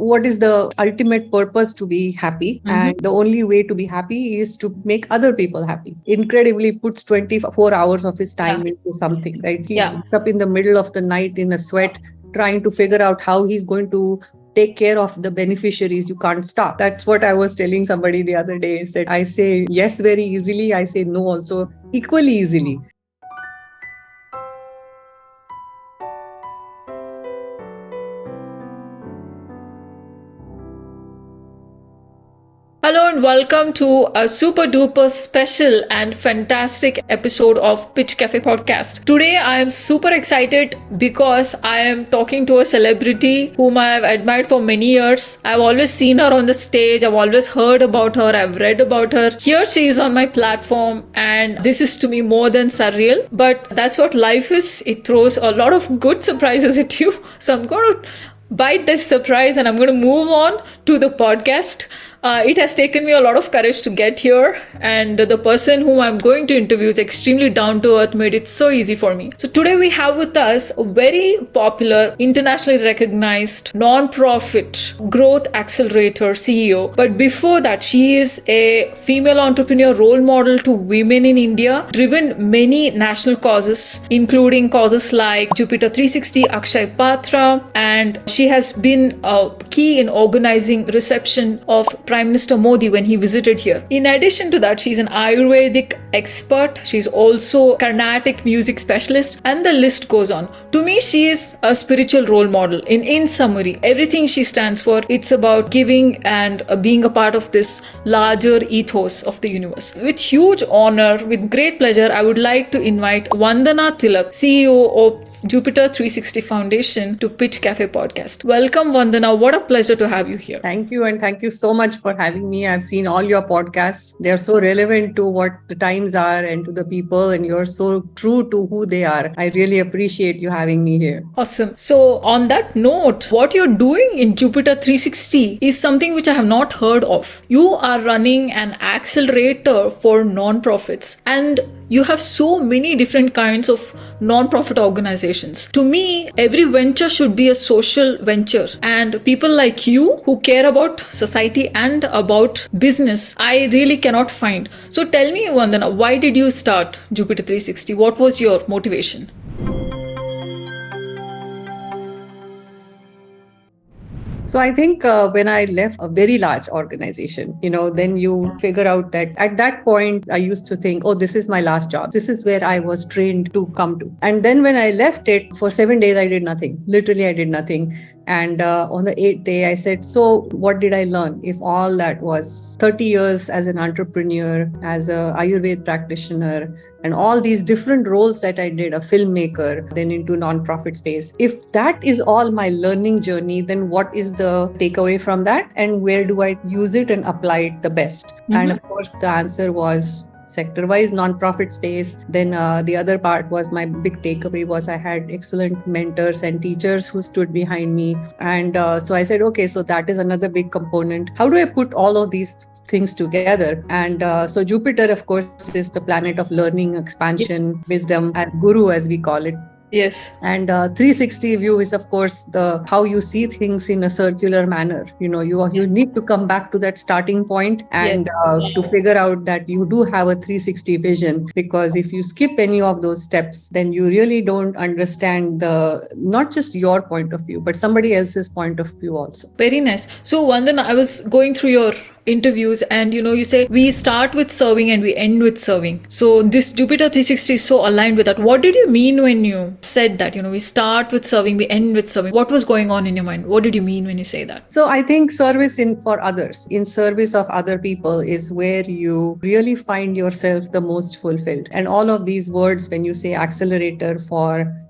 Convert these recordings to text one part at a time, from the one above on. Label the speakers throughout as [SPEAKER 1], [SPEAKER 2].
[SPEAKER 1] what is the ultimate purpose to be happy? And the only way to be happy is to make other people happy. Incredibly puts 24 hours of his time into something, right? He wakes up in the middle of the night in a sweat, trying to figure out how he's going to take care of the beneficiaries. You can't stop. That's what I was telling somebody the other day, is that I say yes very easily. I say no also equally easily.
[SPEAKER 2] Hello and welcome to a super duper special and fantastic episode of Pitch Cafe podcast. Today I am super excited because I am talking to a celebrity whom I have admired for many years. I've always seen her on the stage. I've always heard about her. I've read about her. Here she is on my platform, and this is to me more than surreal. But that's what life is. It throws a lot of good surprises at you. So I'm going to bite this surprise and I'm going to move on to the podcast. It has taken me a lot of courage to get here, and the person whom I'm going to interview is extremely down to earth, made it so easy for me. So today we have with us a very popular, internationally recognized non-profit growth accelerator CEO. But before that, she is a female entrepreneur role model to women in India, driven many national causes, including causes like Jupiter 360, Akshay Patra, and she has been a key in organizing reception of Prime Minister Modi when he visited here. In addition to that, she's an Ayurvedic expert. She's also Carnatic music specialist, and the list goes on. To me, she is a spiritual role model. In summary, everything she stands for, it's about giving and being a part of this larger ethos of the universe. With huge honor, with great pleasure, I would like to invite Vandana Tilak, CEO of Jupiter 360 Foundation, to Pitch Cafe podcast. Welcome, Vandana. What a pleasure to have you here.
[SPEAKER 1] Thank you, and thank you so much for having me. I've seen all your podcasts. They're so relevant to what the times are and to the people, and you're so true to who they are. I really appreciate you having me here.
[SPEAKER 2] Awesome. So on that note, what you're doing in Jupiter 360 is something which I have not heard of. You are running an accelerator for non-profits, and you have so many different kinds of non-profit organizations. To me, every venture should be a social venture, and people like you who care about society and about business, I really cannot find. So tell me, Vandana, why did you start Jupiter 360? What was your motivation?
[SPEAKER 1] So I think when I left a very large organization, then you figure out that at that point, I used to think, oh, this is my last job. This is where I was trained to come to. And then when I left it, for 7 days, I did nothing. Literally, I did nothing. And on the 8th day, I said, so what did I learn? If all that was 30 years as an entrepreneur, as a Ayurveda practitioner, and all these different roles that I did, a filmmaker, then into nonprofit space. If that is all my learning journey, then what is the takeaway from that? And where do I use it and apply it the best? And of course, the answer was sector-wise, nonprofit space. Then the other part was, my big takeaway was, I had excellent mentors and teachers who stood behind me. And so I said, okay, so that is another big component. How do I put all of these things together? And so Jupiter, of course, is the planet of learning, expansion, wisdom, and guru, as we call it.
[SPEAKER 2] Yes.
[SPEAKER 1] And 360 view is, of course, the how you see things in a circular manner. You need to come back to that starting point and to figure out that you do have a 360 vision, because if you skip any of those steps, then you really don't understand not just your point of view, but somebody else's point of view also.
[SPEAKER 2] Very nice. So Vandana, I was going through your interviews, and you say we start with serving and we end with serving. So this Jupiter 360 is so aligned with that. What did you mean when you said that, we start with serving, we end with serving? What was going on in your mind? What did you mean when you say that?
[SPEAKER 1] So I think service for others, in service of other people, is where you really find yourself the most fulfilled. And all of these words, when you say accelerator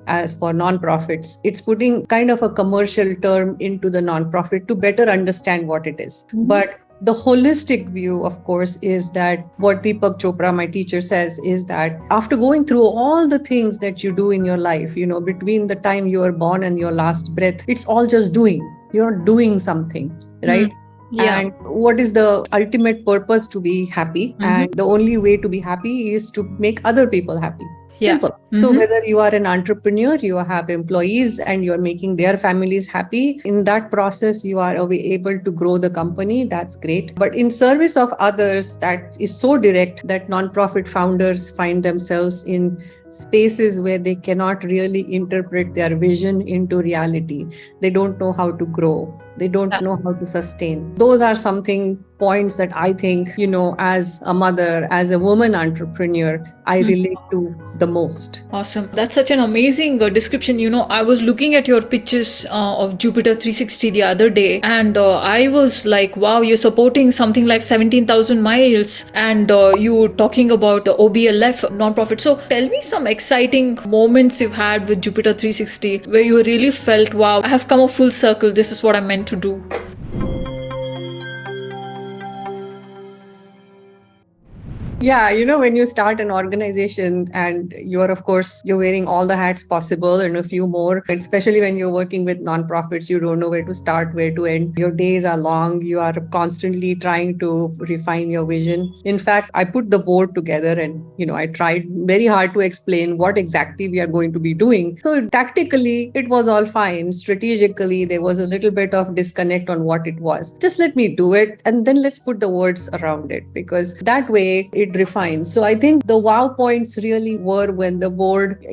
[SPEAKER 1] as for nonprofits, it's putting kind of a commercial term into the nonprofit to better understand what it is. But the holistic view, of course, is that what Deepak Chopra, my teacher, says is that after going through all the things that you do in your life, between the time you are born and your last breath, it's all just doing. You're doing something, right?
[SPEAKER 2] Yeah.
[SPEAKER 1] And what is the ultimate purpose? To be happy. And the only way to be happy is to make other people happy.
[SPEAKER 2] Yeah.
[SPEAKER 1] Simple. So whether you are an entrepreneur, you have employees and you're making their families happy, in that process, you are able to grow the company. That's great. But in service of others, that is so direct that nonprofit founders find themselves in spaces where they cannot really interpret their vision into reality. They don't know how to grow. They don't know how to sustain. Those are something points that I think, as a mother, as a woman entrepreneur, I relate to the most.
[SPEAKER 2] Awesome. That's such an amazing description. I was looking at your pitches of Jupiter 360 the other day, and I was like, wow, you're supporting something like 17,000 miles, and you talking about the OBLF nonprofit. So tell me some exciting moments you've had with Jupiter 360 where you really felt, wow, I have come a full circle. This is what I'm meant to do.
[SPEAKER 1] Yeah, when you start an organization and you're wearing all the hats possible and a few more, especially when you're working with nonprofits, you don't know where to start, where to end. Your days are long. You are constantly trying to refine your vision. In fact, I put the board together and, I tried very hard to explain what exactly we are going to be doing. So tactically, it was all fine. Strategically, there was a little bit of disconnect on what it was. Just let me do it and then let's put the words around it, because that way it refines. So I think the wow points really were when the board,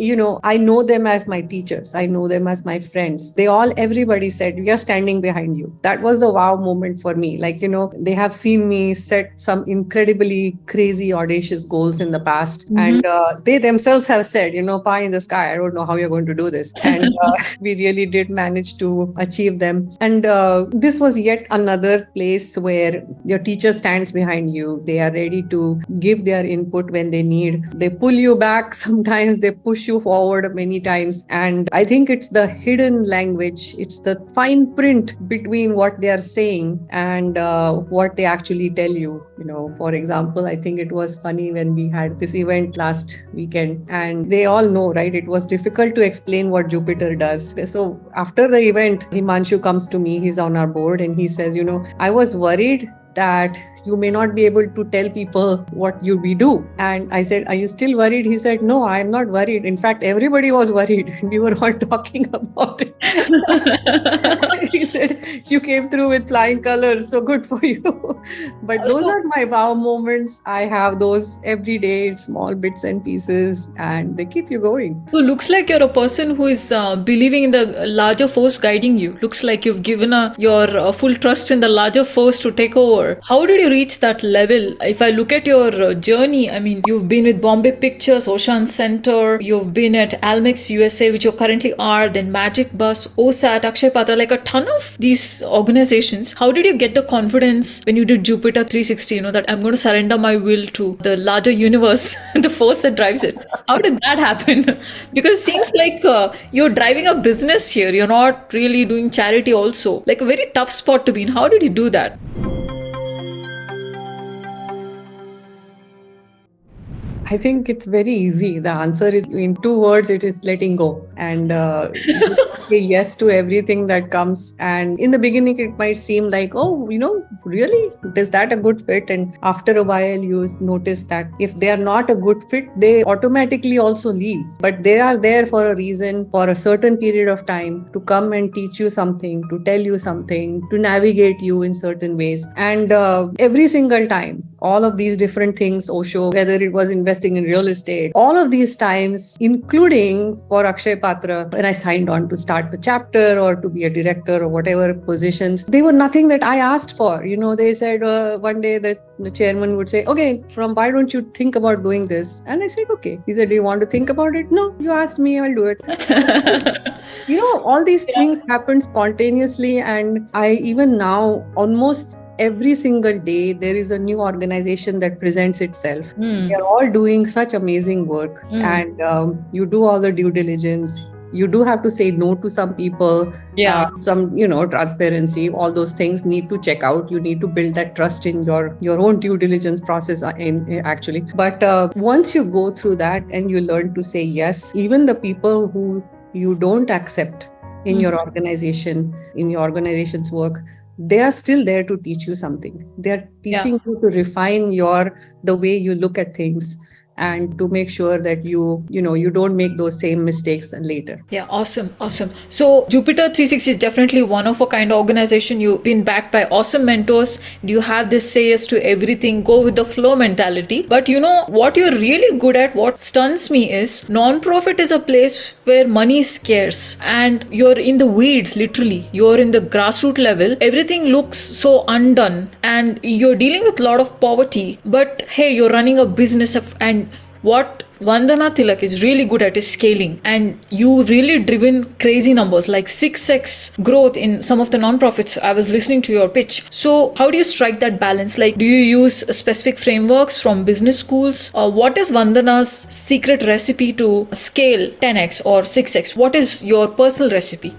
[SPEAKER 1] I know them as my teachers. I know them as my friends. Everybody said, we are standing behind you. That was the wow moment for me. Like, they have seen me set some incredibly crazy, audacious goals in the past. And they themselves have said, pie in the sky, I don't know how you're going to do this. And we really did manage to achieve them. And this was yet another place where your teacher stands behind you. They are ready to give their input when they need. They pull you back sometimes, they push you forward many times. And I think it's the hidden language, it's the fine print between what they are saying and what they actually tell you. For example, I think it was funny when we had this event last weekend, and they all know, right? It was difficult to explain what Jupiter does. So after the event, Himanshu comes to me, he's on our board, and he says, I was worried that you may not be able to tell people what we do. And I said, are you still worried? He said, no, I'm not worried. In fact, everybody was worried. We were all talking about it. He said, you came through with flying colors, so good for you. But those are my wow moments. I have those every day, small bits and pieces, and they keep you going.
[SPEAKER 2] So looks like you're a person who is believing in the larger force guiding you. Looks like you've given your full trust in the larger force to take over. How did you reach that level? If I look at your journey, I mean, you've been with Bombay Pictures, Ocean Center, you've been at Almex USA, which you currently are, then Magic Bus, OSAT, Akshay Patra, like a ton of these organizations. How did you get the confidence when you did Jupiter 360, that I'm going to surrender my will to the larger universe, the force that drives it? How did that happen? Because it seems like you're driving a business here. You're not really doing charity also. Like a very tough spot to be in. How did you do that?
[SPEAKER 1] I think it's very easy. The answer is in 2 words, it is letting go. And say yes to everything that comes. And in the beginning, it might seem like, oh, really? Is that a good fit? And after a while, you notice that if they are not a good fit, they automatically also leave. But they are there for a reason, for a certain period of time, to come and teach you something, to tell you something, to navigate you in certain ways. And every single time, all of these different things, Osho, whether it was investing in real estate, all of these times, including for Akshay Patra, when I signed on to start the chapter or to be a director or whatever positions, they were nothing that I asked for. They said one day that the chairman would say, okay, why don't you think about doing this? And I said, okay. He said, do you want to think about it? No, you asked me, I'll do it. All these things happen spontaneously. And I even now, almost every single day, there is a new organization that presents itself. They are all doing such amazing work. And you do all the due diligence. You do have to say no to some people, some, transparency, all those things need to check out. You need to build that trust in your own due diligence process actually. But once you go through that and you learn to say yes, even the people who you don't accept in your organization, in your organization's work, they are still there to teach you something. They are teaching you to refine the way you look at things, and to make sure that you don't make those same mistakes later.
[SPEAKER 2] Yeah, awesome. So Jupiter 360 is definitely one of a kind organization. You've been backed by awesome mentors. You have this say yes to everything, go with the flow mentality. But you know what you're really good at, what stuns me is non-profit is a place where money is scarce and you're in the weeds, literally. You're in the grassroots level. Everything looks so undone and you're dealing with a lot of poverty. But hey, you're running a business and what Vandana Tilak is really good at is scaling, and you really driven crazy numbers like 6x growth in some of the non-profits. I was listening to your pitch. So how do you strike that balance? Like, do you use specific frameworks from business schools? Or what is Vandana's secret recipe to scale 10x or 6x? What is your personal recipe?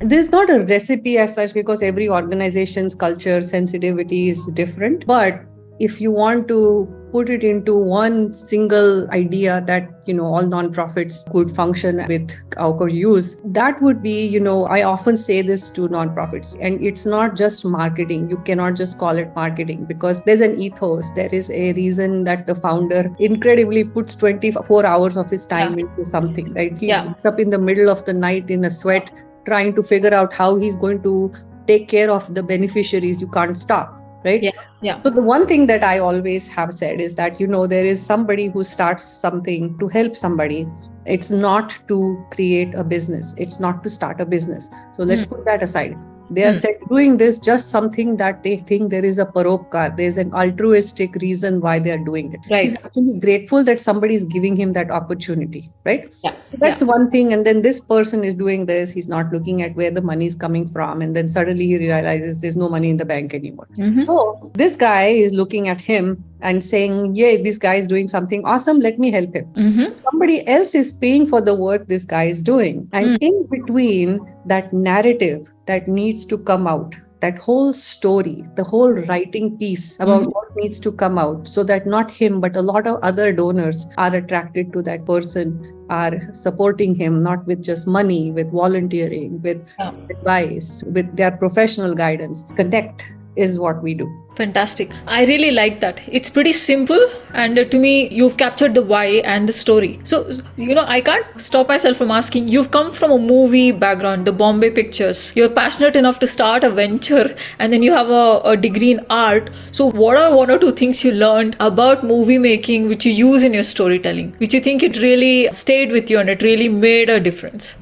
[SPEAKER 1] There's not a recipe as such, because every organization's culture sensitivity is different. But if you want to put it into one single idea that all nonprofits could function with or could use, that would be, I often say this to nonprofits, and it's not just marketing. You cannot just call it marketing, because there's an ethos. There is a reason that the founder incredibly puts 24 hours of his time into something, right? He wakes up in the middle of the night in a sweat, trying to figure out how he's going to take care of the beneficiaries. You can't stop, right?
[SPEAKER 2] Yeah.
[SPEAKER 1] So the one thing that I always have said is that, there is somebody who starts something to help somebody. It's not to create a business. It's not to start a business. So let's put that aside. They are doing this just something that they think there is a paropkar. There's an altruistic reason why they are doing it.
[SPEAKER 2] Right.
[SPEAKER 1] He's actually grateful that somebody is giving him that opportunity, right?
[SPEAKER 2] Yeah.
[SPEAKER 1] So that's one thing. And then this person is doing this. He's not looking at where the money is coming from. And then suddenly he realizes there's no money in the bank anymore. So this guy is looking at him and saying, yeah, this guy is doing something awesome. Let me help him. So somebody else is paying for the work this guy is doing. And in between that narrative that needs to come out, that whole story, the whole writing piece about what needs to come out, so that not him, but a lot of other donors are attracted to that person, are supporting him, not with just money, with volunteering, with advice, with their professional guidance. Connect is what we do.
[SPEAKER 2] Fantastic. I really like that. It's pretty simple, and to me, you've captured the why and the story. So, I can't stop myself from asking, you've come from a movie background, the Bombay Pictures. You're passionate enough to start a venture, and then you have a degree in art. So what are one or two things you learned about movie making which you use in your storytelling, which you think it really stayed with you and it really made a difference?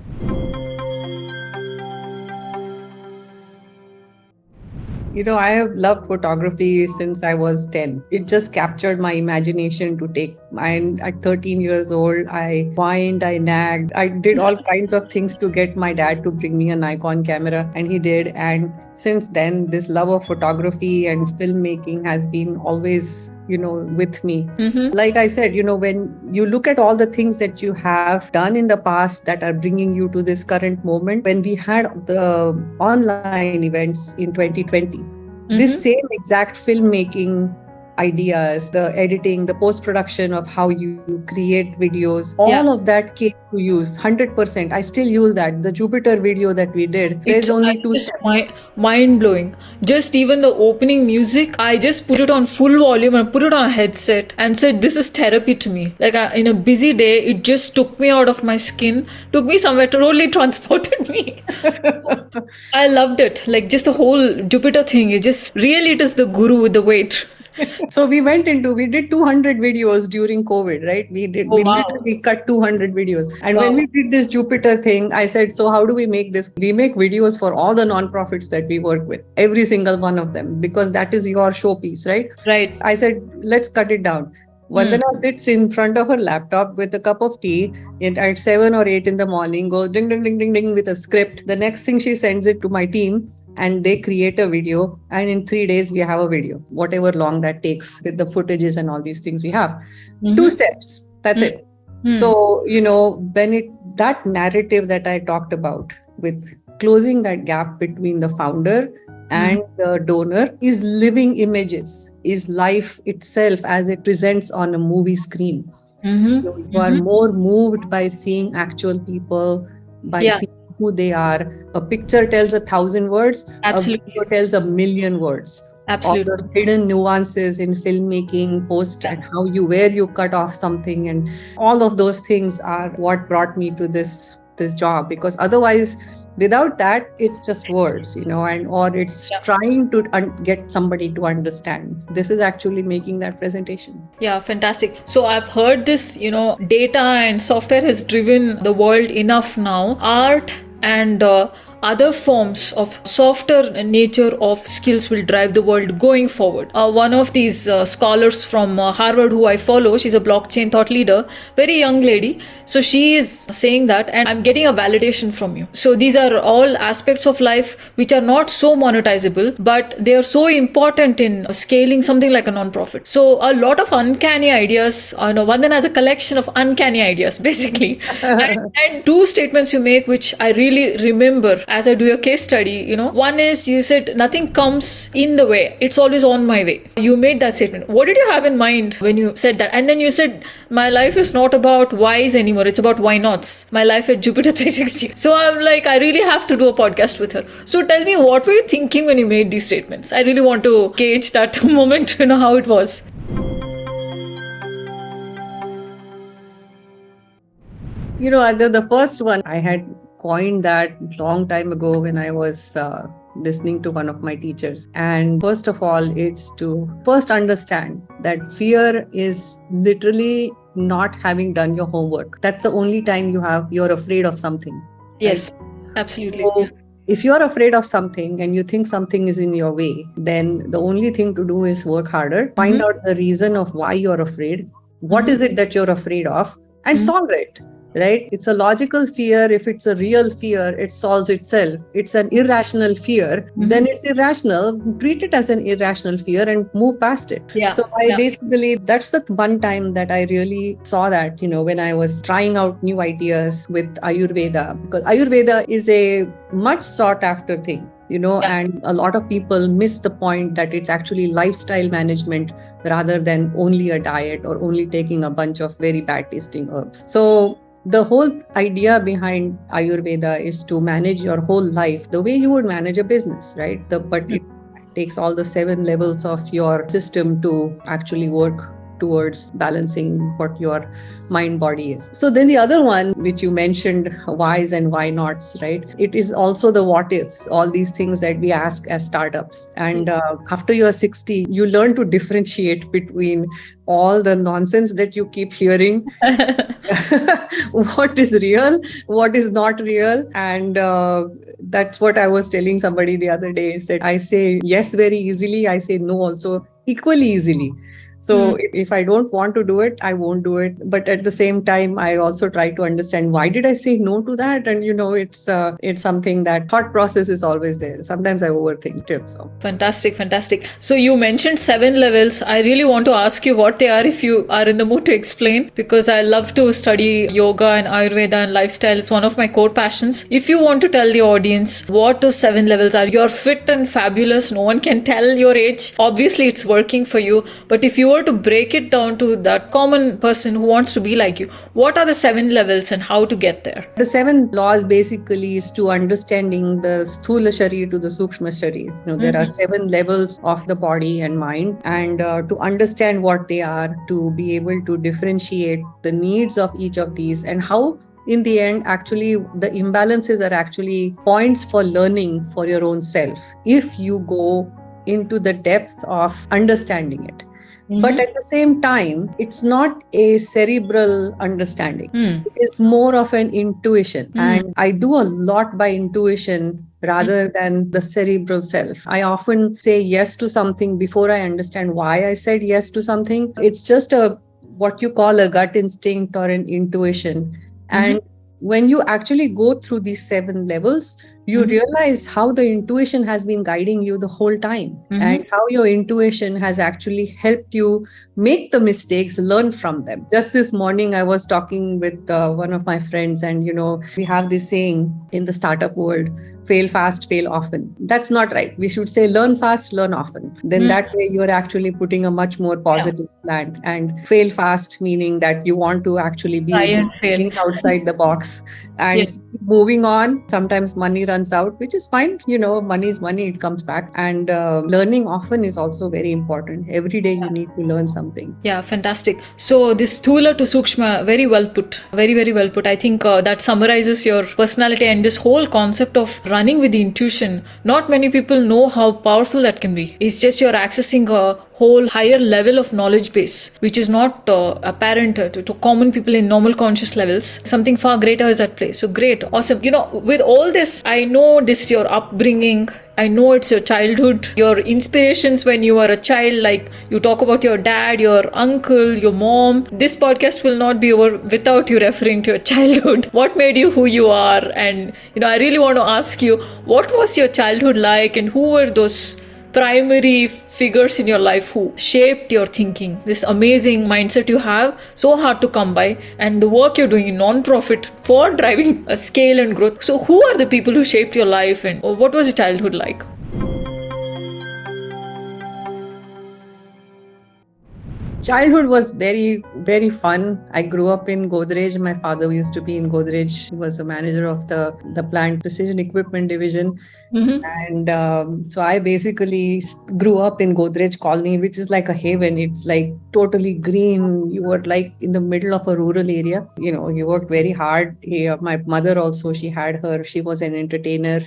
[SPEAKER 1] I have loved photography since I was 10. It just captured my imagination to take. And at 13 years old, I whined, I nagged. I did all kinds of things to get my dad to bring me a Nikon camera, and he did. And since then, this love of photography and filmmaking has been always, with me. Like I said, when you look at all the things that you have done in the past that are bringing you to this current moment, when we had the online events in 2020, this same exact filmmaking ideas, the editing, the post-production of how you create videos, all of that came to use 100%. I still use that. The Jupiter video that we did, there's only two steps.
[SPEAKER 2] Mind-blowing. Just even the opening music, I just put it on full volume and put it on a headset and said, this is therapy to me. Like in a busy day, it just took me out of my skin, took me somewhere, totally transported me. I loved it. Like just the whole Jupiter thing, it is the guru with the weight.
[SPEAKER 1] So we did 200 videos during COVID, right? We literally cut 200 videos. And when we did this Jupiter thing, I said, so how do we make this? We make videos for all the nonprofits that we work with, every single one of them, because that is your showpiece, right?
[SPEAKER 2] Right.
[SPEAKER 1] I said, let's cut it down. Vandana sits in front of her laptop with a cup of tea at 7 or 8 in the morning, goes ding, ding, ding, ding, ding with a script. The next thing she sends it to my team, and they create a video, and in 3 days we have a video, whatever long that takes with the footages and all these things we have. 2 steps, that's it. So, when that narrative that I talked about with closing that gap between the founder and the donor is living images, is life itself as it presents on a movie screen. You are more moved by seeing actual people, by seeing who they are. A picture tells 1,000 words.
[SPEAKER 2] Absolutely.
[SPEAKER 1] A video tells 1,000,000 words. all
[SPEAKER 2] Absolutely.
[SPEAKER 1] the hidden nuances in filmmaking, post, and how where you cut off something, and all of those things are what brought me to this job. Because otherwise, without that, it's just words, and or it's
[SPEAKER 2] Yeah.
[SPEAKER 1] trying to get somebody to understand. This is actually making that presentation.
[SPEAKER 2] Yeah, fantastic. So I've heard this, data and software has driven the world enough now. Art and other forms of softer nature of skills will drive the world going forward. One of these scholars from Harvard who I follow, she's a blockchain thought leader, very young lady. So she is saying that, and I'm getting a validation from you. So these are all aspects of life which are not so monetizable, but they are so important in scaling something like a non-profit. So a lot of uncanny ideas, Vandana has a collection of uncanny ideas, basically. and two statements you make, which I really remember as I do a case study, one is you said nothing comes in the way, it's always on my way. You made that statement. What did you have in mind when you said that? And then you said, my life is not about whys anymore, it's about why nots. My life at Jupiter 360. So I'm like, I really have to do a podcast with her. So tell me, what were you thinking when you made these statements? I really want to gauge that moment, how it was.
[SPEAKER 1] The first one I had coined that long time ago when I was listening to one of my teachers. And first of all, it's to first understand that fear is literally not having done your homework. That's the only time you're afraid of something.
[SPEAKER 2] Yes,
[SPEAKER 1] right?
[SPEAKER 2] absolutely.
[SPEAKER 1] So, if you're afraid of something and you think something is in your way, then the only thing to do is work harder, find out the reason of why you're afraid. What is it that you're afraid of? And solve it. Right? It's a logical fear. If it's a real fear, it solves itself. It's an irrational fear, then it's irrational. Treat it as an irrational fear and move past it.
[SPEAKER 2] Yeah.
[SPEAKER 1] So basically, that's the one time that I really saw that, when I was trying out new ideas with Ayurveda, because Ayurveda is a much sought after thing. And a lot of people miss the point that it's actually lifestyle management rather than only a diet or only taking a bunch of very bad tasting herbs. So the whole idea behind Ayurveda is to manage your whole life the way you would manage a business, right? But it takes all the 7 levels of your system to actually work towards balancing what your mind body is. So then the other one, which you mentioned, whys and why nots, right? It is also the what ifs, all these things that we ask as startups. And after you're 60, you learn to differentiate between all the nonsense that you keep hearing, what is real, what is not real. And that's what I was telling somebody the other day, is that I say yes very easily, I say no also equally easily. So if I don't want to do it, I won't do it. But at the same time, I also try to understand, why did I say no to that? And it's something that thought process is always there. Sometimes I overthink too. So
[SPEAKER 2] Fantastic. So you mentioned 7 levels. I really want to ask you what they are, if you are in the mood to explain, because I love to study yoga and Ayurveda and lifestyle. It's one of my core passions. If you want to tell the audience what those 7 levels are, you're fit and fabulous. No one can tell your age. Obviously, it's working for you. But if you were to break it down to that common person who wants to be like you, what are the 7 levels and how to get there?
[SPEAKER 1] The 7 laws basically is to understanding the Sthula Sharir to the Sukshma Sharir. There are 7 levels of the body and mind, and to understand what they are, to be able to differentiate the needs of each of these, and how in the end, actually, the imbalances are actually points for learning for your own self, if you go into the depths of understanding it. But at the same time, it's not a cerebral understanding. It is more of an intuition. And I do a lot by intuition rather than the cerebral self. I often say yes to something before I understand why I said yes to something. It's just what you call a gut instinct or an intuition. And when you actually go through these 7 levels, you realize how the intuition has been guiding you the whole time, and how your intuition has actually helped you make the mistakes, learn from them. Just this morning, I was talking with one of my friends, and we have this saying in the startup world, fail fast, fail often. That's not right. We should say learn fast, learn often. Then that way you're actually putting a much more positive slant. And fail fast, meaning that you want to actually
[SPEAKER 2] Try
[SPEAKER 1] be
[SPEAKER 2] and fail.
[SPEAKER 1] think outside the box and
[SPEAKER 2] Yes.
[SPEAKER 1] keep moving on. Sometimes money runs out, which is fine. Money is money, it comes back. And learning often is also very important. Every day you need to learn something.
[SPEAKER 2] Yeah, fantastic. So this Sthula to Sukshma, very well put. Very, very well put. I think that summarizes your personality and this whole concept of running with the intuition. Not many people know how powerful that can be. It's just you're accessing a whole higher level of knowledge base, which is not apparent to common people in normal conscious levels. Something far greater is at play. So great. Awesome. With all this, I know this is your upbringing. I know it's your childhood, your inspirations when you were a child, like you talk about your dad, your uncle, your mom. This podcast will not be over without you referring to your childhood. What made you who you are? And, I really want to ask you, what was your childhood like and who were those primary figures in your life who shaped your thinking? This amazing mindset you have, so hard to come by, and the work you're doing in non-profit for driving a scale and growth. So who are the people who shaped your life and what was your childhood like?
[SPEAKER 1] Childhood was very, very fun. I grew up in Godrej. My father used to be in Godrej. He was the manager of the plant precision equipment division. And so I basically grew up in Godrej Colony, which is like a haven. It's like totally green. You were like in the middle of a rural area. You worked very hard. My mother also, she was an entertainer.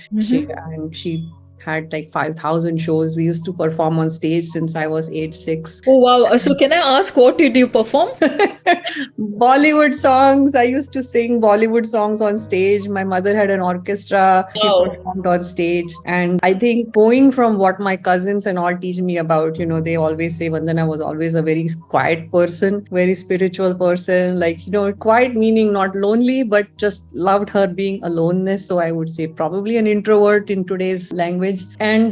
[SPEAKER 1] She had like 5,000 shows. We used to perform on stage since I was age 6.
[SPEAKER 2] Oh, wow. So can I ask, what did you perform?
[SPEAKER 1] Bollywood songs. I used to sing Bollywood songs on stage. My mother had an orchestra. She performed on stage. And I think going from what my cousins and all teach me about, they always say Vandana was always a very quiet person, very spiritual person. Like, quiet meaning not lonely, but just loved her being aloneness. So I would say probably an introvert in today's language. And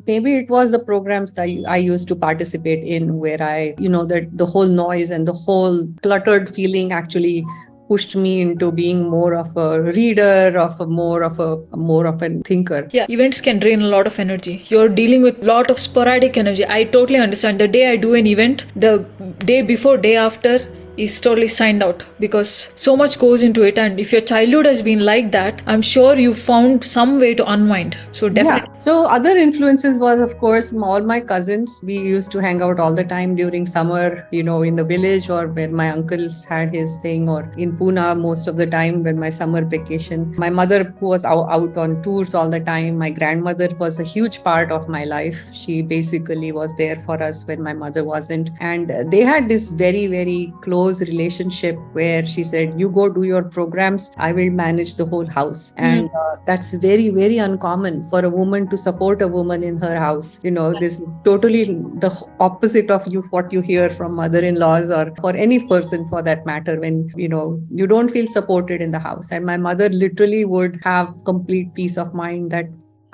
[SPEAKER 1] maybe it was the programs that I used to participate in where the whole noise and the whole cluttered feeling actually pushed me into being more of a reader, more of a thinker.
[SPEAKER 2] Yeah, events can drain a lot of energy. You're dealing with a lot of sporadic energy. I totally understand. The day I do an event, the day before, day after, is totally signed out because so much goes into it. And if your childhood has been like that, I'm sure you found some way to unwind. So definitely.
[SPEAKER 1] Yeah. So other influences was, of course, all my cousins. We used to hang out all the time during summer, in the village or when my uncles had his thing, or in Pune most of the time when my summer vacation. My mother was out on tours all the time. My grandmother was a huge part of my life. She basically was there for us when my mother wasn't. And they had this very, very close relationship where she said, you go do your programs, I will manage the whole house. And that's very, very uncommon for a woman to support a woman in her house. This is totally the opposite of what you hear from mother-in-laws or for any person for that matter, when you don't feel supported in the house. And my mother literally would have complete peace of mind that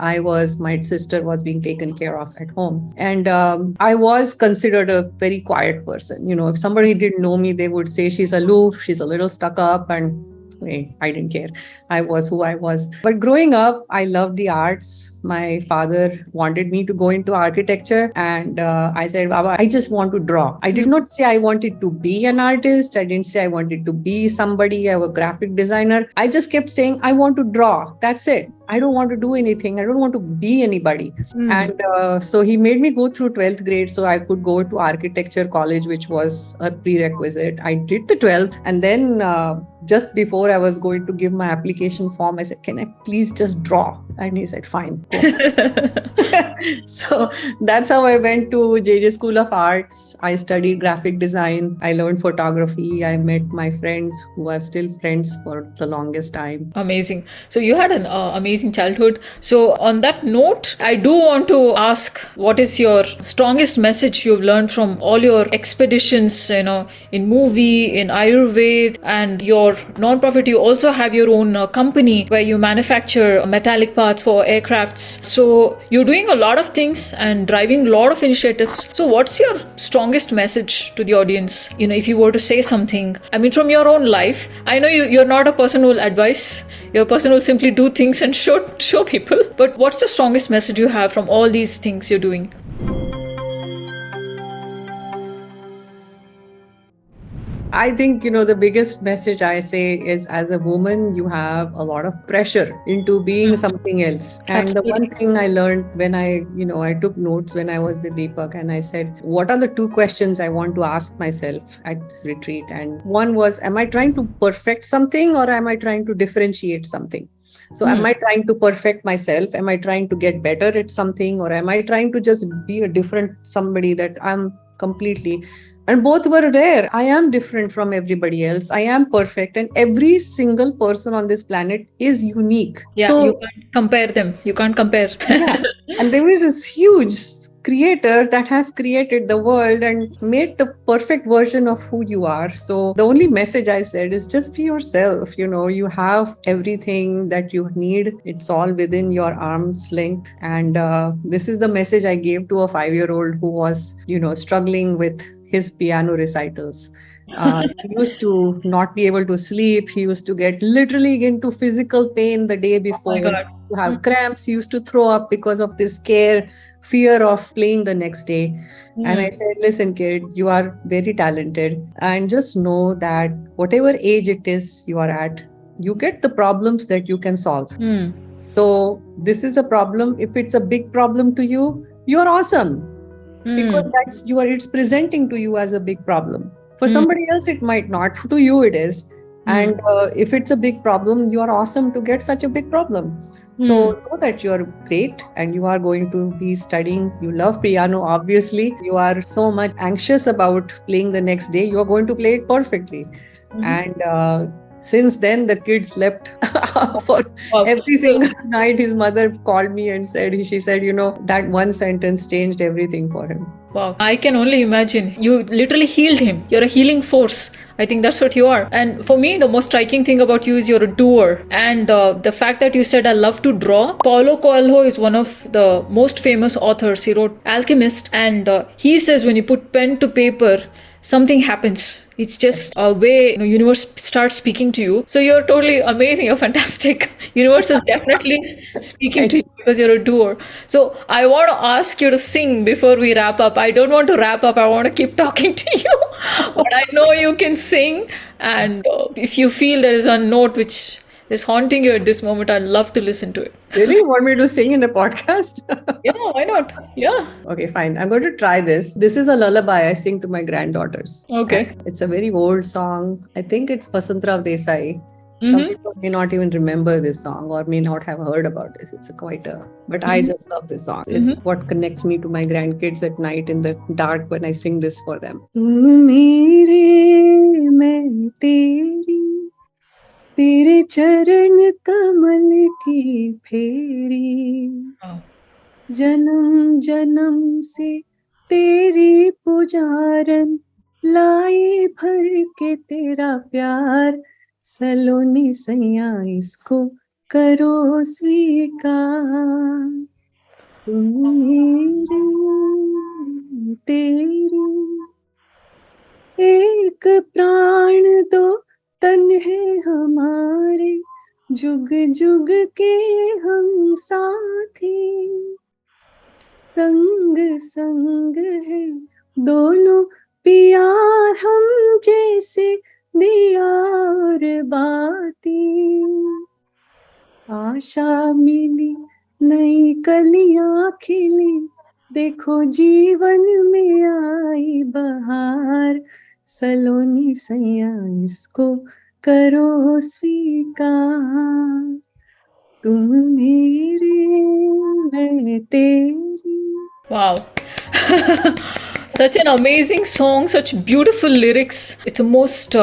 [SPEAKER 1] my sister was being taken care of at home. And I was considered a very quiet person. If somebody didn't know me, they would say she's aloof, she's a little stuck up, and I didn't care. I was who I was. But growing up, I loved the arts. My father wanted me to go into architecture, and I said, Baba, I just want to draw. I did not say I wanted to be an artist. I didn't say I wanted to be somebody, a graphic designer. I just kept saying, I want to draw. That's it. I don't want to do anything. I don't want to be anybody. And so he made me go through 12th grade so I could go to architecture college, which was a prerequisite. I did the 12th, and then just before I was going to give my application form, I said, can I please just draw? And he said, fine. So that's how I went to JJ School of Arts. I studied graphic design. I learned photography. I met my friends who are still friends for the longest time.
[SPEAKER 2] Amazing. So you had an amazing childhood. So on that note, I do want to ask, what is your strongest message you've learned from all your expeditions, in movie, in Ayurveda, and your non-profit? You also have your own company where you manufacture metallic parts parts for aircrafts. So you're doing a lot of things and driving a lot of initiatives. So what's your strongest message to the audience? If you were to say something, I mean, from your own life, I know you're not a person who will advise. You're a person who will simply do things and show people. But what's the strongest message you have from all these things you're doing?
[SPEAKER 1] I think, the biggest message I say is, as a woman, you have a lot of pressure into being something else. And
[SPEAKER 2] Absolutely.
[SPEAKER 1] the one thing I learned when I took notes when I was with Deepak, and I said, what are the two questions I want to ask myself at this retreat? And one was, am I trying to perfect something, or am I trying to differentiate something? So am I trying to perfect myself? Am I trying to get better at something? Or am I trying to just be a different somebody that I'm completely... And both were rare. I am different from everybody else. I am perfect. And every single person on this planet is unique.
[SPEAKER 2] Yeah,
[SPEAKER 1] so,
[SPEAKER 2] you can't compare them. You can't compare.
[SPEAKER 1] Yeah. And there is this huge creator that has created the world and made the perfect version of who you are. So the only message I said is just be yourself. You have everything that you need. It's all within your arm's length. And this is the message I gave to a 5-year-old who was, struggling with his piano recitals. He used to not be able to sleep. He used to get literally into physical pain the day before.
[SPEAKER 2] Oh my God.
[SPEAKER 1] To have cramps. He used to throw up because of this fear of playing the next day. And I said, listen, kid, you are very talented. And just know that whatever age it is you are at, you get the problems that you can solve. So this is a problem. If it's a big problem to you, you're awesome. Because it's presenting to you as a big problem. For somebody else, it might not. To you, it is. And if it's a big problem, you are awesome to get such a big problem. So know that you are great and you are going to be studying. You love piano, obviously. You are so much anxious about playing the next day. You are going to play it perfectly. And since then, the kid slept for every single night. His mother called me and she said, that one sentence changed everything for him.
[SPEAKER 2] Wow. I can only imagine. You literally healed him. You're a healing force. I think that's what you are. And for me, the most striking thing about you is you're a doer. And the fact that you said, I love to draw. Paulo Coelho is one of the most famous authors. He wrote Alchemist. And he says when you put pen to paper, something happens. It's just a way universe starts speaking to you. So you're totally amazing. You're fantastic. Universe is definitely speaking to you because you're a doer. So I want to ask you to sing before we wrap up. I don't want to wrap up. I want to keep talking to you. But I know you can sing. And if you feel there is a note which is haunting you at this moment, I'd love to listen to it.
[SPEAKER 1] Really? You want me to sing in a podcast?
[SPEAKER 2] Yeah, why not? Yeah.
[SPEAKER 1] Okay, fine. I'm going to try this. This is a lullaby I sing to my granddaughters.
[SPEAKER 2] Okay.
[SPEAKER 1] It's a very old song. I think it's Basantrao Desai. Some people may not even remember this song or may not have heard about this. It's but I just love this song. It's what connects me to my grandkids at night in the dark when I sing this for them. तेरे चरण कमल की फेरी जन्म जन्म से तेरी पुजारन लाए भर के तेरा प्यार सलोनी सैया इसको करो स्वीकार तुम मेरे तेरी एक प्राण दो तन है हमारे जुग जुग के हम साथी संग संग है दोनों पिया हम जैसे दिया और बाती आशा मिली नई कलियां खिली देखो जीवन में आई बहार सलोनी सैया इसको करो स्वीकार तुम मेरे मैं तेरी.
[SPEAKER 2] Wow. Such an amazing song, such beautiful lyrics. It's the most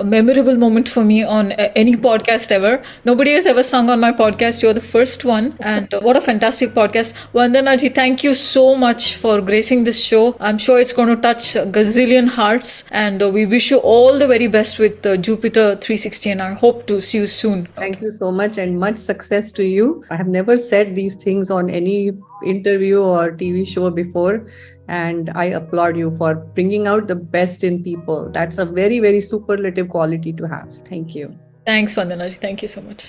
[SPEAKER 2] memorable moment for me on any podcast ever. Nobody has ever sung on my podcast. You're the first one. And what a fantastic podcast. Vandana ji, thank you so much for gracing this show. I'm sure it's going to touch a gazillion hearts. And we wish you all the very best with Jupiter 360. And I hope to see you soon.
[SPEAKER 1] Thank you so much and much success to you. I have never said these things on any interview or TV show before. And I applaud you for bringing out the best in people. That's a very, very superlative quality to have. Thank you.
[SPEAKER 2] Thanks, Vandana ji. Thank you so much.